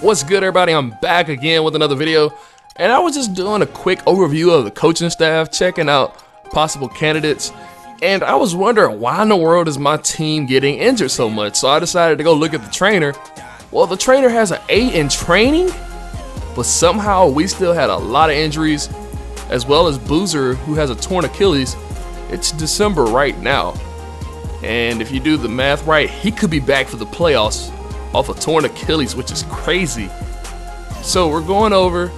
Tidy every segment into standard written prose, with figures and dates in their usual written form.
What's good, everybody? I'm back again with another video, and I was just doing a quick overview of the coaching staff, checking out possible candidates, and I was wondering why in the world is my team getting injured so much. So I decided to go look at the trainer. Well, the trainer has an 8 in training, but somehow we still had a lot of injuries, as well as Boozer, who has a torn Achilles. It's December right now, and if you do the math right, he could be back for the playoffs off a torn Achilles, which is crazy. So we're going over,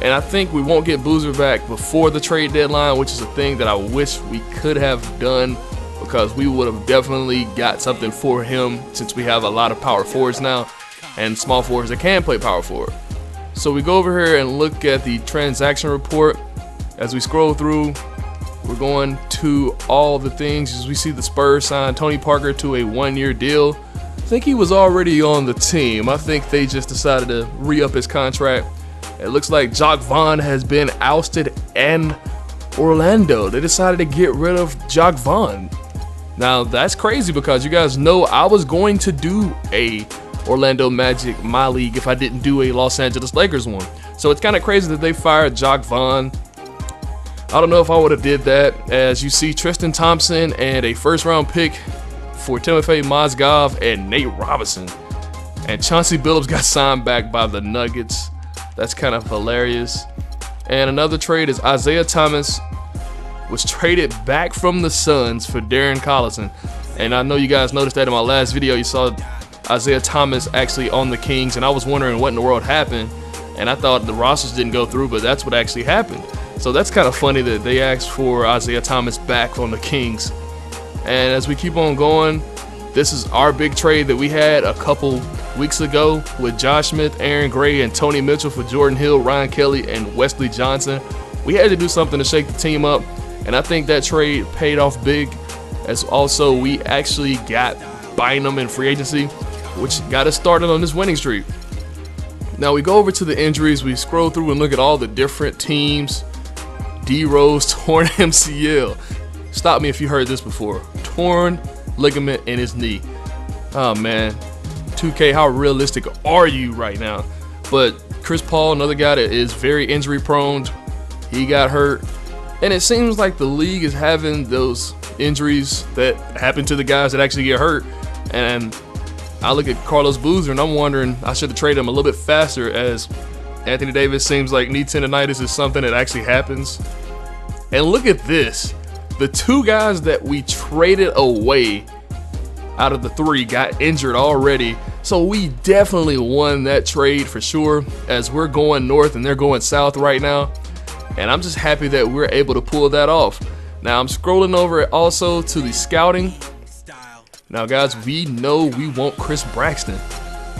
and I think we won't get Boozer back before the trade deadline, which is a thing that I wish we could have done, because we would have definitely got something for him, since we have a lot of power forwards now and small forwards that can play power forward. So we go over here and look at the transaction report. As we scroll through, we're going to all the things. As we see the Spurs sign Tony Parker to a 1-year deal. I think he was already on the team. I think they just decided to re-up his contract. It looks like Jacques Vaughn has been ousted in Orlando. They decided to get rid of Jacques Vaughn. Now that's crazy, because you guys know I was going to do a Orlando Magic MyLeague if I didn't do a Los Angeles Lakers one. So it's kind of crazy that they fired Jacques Vaughn. I don't know if I would have did that. As you see, Tristan Thompson and a first-round pick for Timofey Mozgov and Nate Robinson. And Chauncey Billups got signed back by the Nuggets. That's kind of hilarious. And another trade is Isaiah Thomas was traded back from the Suns for Darren Collison. And I know you guys noticed that in my last video. You saw Isaiah Thomas actually on the Kings, and I was wondering what in the world happened. And I thought the rosters didn't go through, but that's what actually happened. So that's kind of funny that they asked for Isaiah Thomas back on the Kings. And as we keep on going, this is our big trade that we had a couple weeks ago with Josh Smith, Aaron Gray, and Tony Mitchell for Jordan Hill, Ryan Kelly, and Wesley Johnson. We had to do something to shake the team up, and I think that trade paid off big, as also we actually got Bynum in free agency, which got us started on this winning streak. Now we go over to the injuries. We scroll through and look at all the different teams. D Rose torn MCL. Stop me if you heard this before. Torn ligament in his knee. Oh man, 2K, how realistic are you right now? But Chris Paul, another guy that is very injury prone, he got hurt. And it seems like the league is having those injuries that happen to the guys that actually get hurt. And I look at Carlos Boozer and I'm wondering I should have traded him a little bit faster, as Anthony Davis seems like knee tendonitis is something that actually happens. And look at this. The 2 guys that we traded away out of the 3 got injured already. So we definitely won that trade for sure, as we're going north and they're going south right now. And I'm just happy that we're able to pull that off. Now I'm scrolling over also to the scouting. Now guys, we know we want Chris Braxton,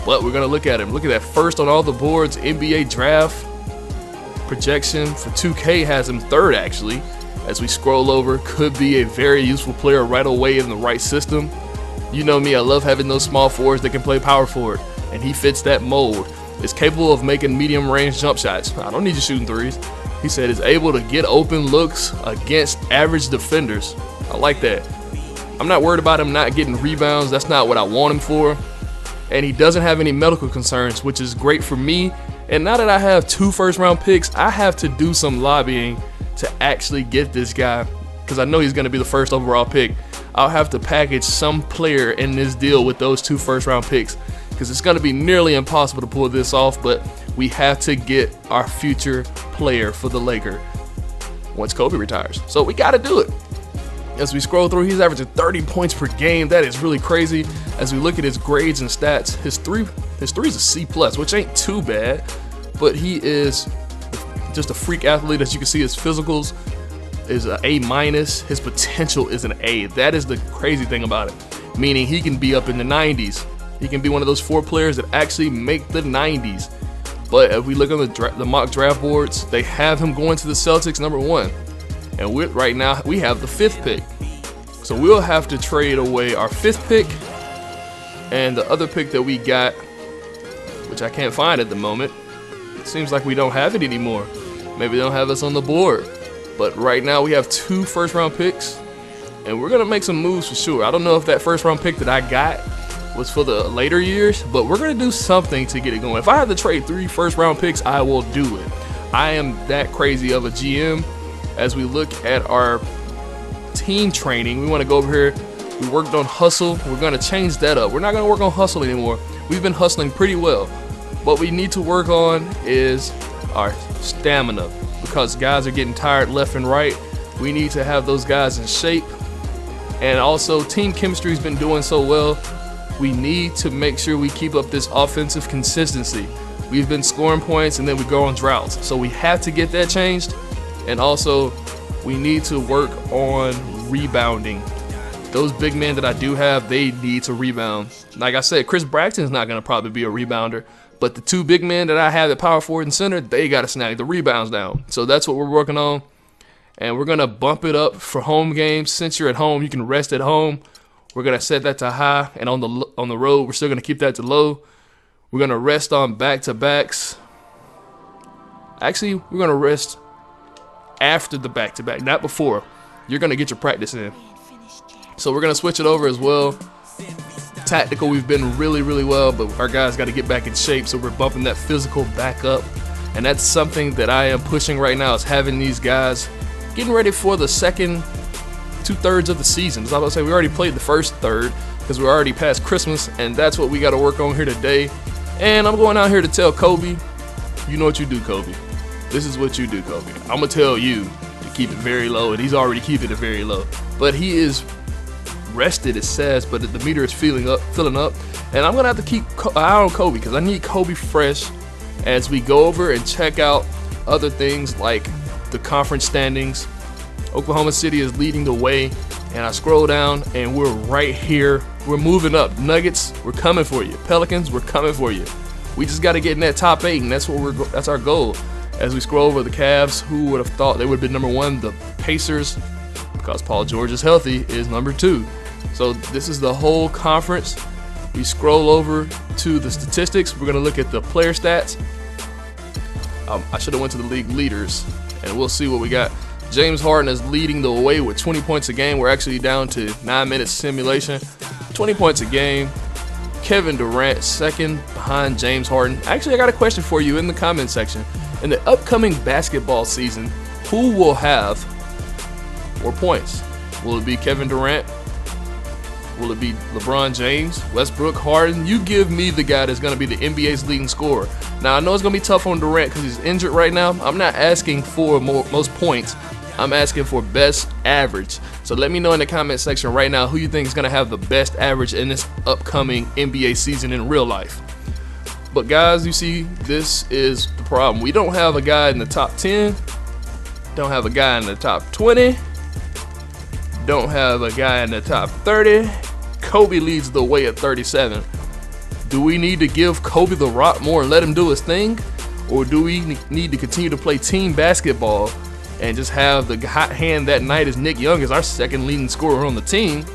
but we're going to look at him. Look at that, first on all the boards. NBA draft projection for 2K has him 3rd actually. As we scroll over, could be a very useful player right away in the right system. You know me, I love having those small forwards that can play power forward, and he fits that mold. Is capable of making medium range jump shots. I don't need you shooting threes. He said is able to get open looks against average defenders. I like that. I'm not worried about him not getting rebounds. That's not what I want him for. And he doesn't have any medical concerns, which is great for me. And now that I have 2 first-round picks, I have to do some lobbying to actually get this guy, because I know he's going to be the 1st overall pick. I'll have to package some player in this deal with those 2 first-round picks, because it's going to be nearly impossible to pull this off, but we have to get our future player for the Laker once Kobe retires. So we got to do it. As we scroll through, he's averaging 30 points per game. That is really crazy. As we look at his grades and stats, his three is a C+, which ain't too bad, but he is just a freak athlete. As you can see, his physicals is an A-. His potential is an A. That is the crazy thing about it, meaning he can be up in the 90s. He can be one of those 4 players that actually make the 90s. But if we look on the mock draft boards, they have him going to the Celtics #1. And right now we have the 5th pick. So we'll have to trade away our 5th pick and the other pick that we got, which I can't find at the moment. It seems like we don't have it anymore. Maybe they don't have us on the board. But right now we have 2 first-round picks, and we're going to make some moves for sure. I don't know if that first-round pick that I got was for the later years, but we're going to do something to get it going. If I have to trade 3 first-round picks, I will do it. I am that crazy of a GM. As we look at our team training, we want to go over here. We worked on hustle. We're going to change that up. We're not going to work on hustle anymore. We've been hustling pretty well. What we need to work on is our stamina, because guys are getting tired left and right. We need to have those guys in shape. And also, team chemistry has been doing so well. We need to make sure we keep up this offensive consistency. We've been scoring points and then we go on droughts. So we have to get that changed. And also, we need to work on rebounding. Those big men that I do have, they need to rebound. Like I said, Chris Braxton's not going to probably be a rebounder. But the 2 big men that I have at power forward and center, they got to snag the rebounds down. So that's what we're working on. And we're going to bump it up for home games. Since you're at home, you can rest at home. We're going to set that to high. And on the road, we're still going to keep that to low. We're going to rest on back-to-backs. Actually, we're going to rest after the back-to-back, not before. You're going to get your practice in. So we're going to switch it over as well. Tactical, we've been really, really well, but our guys got to get back in shape, so we're bumping that physical back up. And that's something that I am pushing right now, is having these guys getting ready for the second 2/3 of the season. So I was about to say, we already played the first third because we're already past Christmas, and that's what we got to work on here today. And I'm going out here to tell Kobe, you know what you do, Kobe. This is what you do, Kobe. I'm going to tell you to keep it very low, and he's already keeping it very low. But he is rested, it says, but the meter is filling up, and I'm gonna have to keep an eye on Kobe, because I need Kobe fresh as we go over and check out other things like the conference standings. Oklahoma City is leading the way, and I scroll down and we're right here. We're moving up. Nuggets, we're coming for you. Pelicans, we're coming for you. We just got to get in that top 8, and that's our goal. As we scroll over the Cavs, who would have thought they would have been number 1? The Pacers, because Paul George is healthy, is number 2. So this is the whole conference. We scroll over to the statistics. We're going to look at the player stats. I should have went to the league leaders, and we'll see what we got. James Harden is leading the way with 20 points a game. We're actually down to 9 minutes simulation. 20 points a game. Kevin Durant second behind James Harden. Actually, I got a question for you in the comment section. In the upcoming basketball season, who will have more points? Will it be Kevin Durant? Will it be LeBron James, Westbrook, Harden? You give me the guy that's going to be the NBA's leading scorer. Now, I know it's going to be tough on Durant because he's injured right now. I'm not asking for most points. I'm asking for best average. So let me know in the comment section right now who you think is going to have the best average in this upcoming NBA season in real life. But guys, you see, this is the problem. We don't have a guy in the top 10. Don't have a guy in the top 20. Don't have a guy in the top 30. Kobe leads the way at 37. Do we need to give Kobe the rock more and let him do his thing? Or do we need to continue to play team basketball and just have the hot hand that night as Nick Young as our second leading scorer on the team?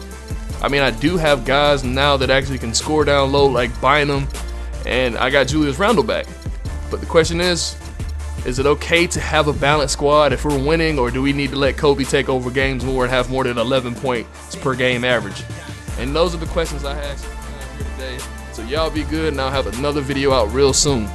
I mean, I do have guys now that actually can score down low like Bynum, and I got Julius Randle back. But the question is it okay to have a balanced squad if we're winning, or do we need to let Kobe take over games more and have more than 11 points per game average? And those are the questions I asked here today. So y'all be good, and I'll have another video out real soon.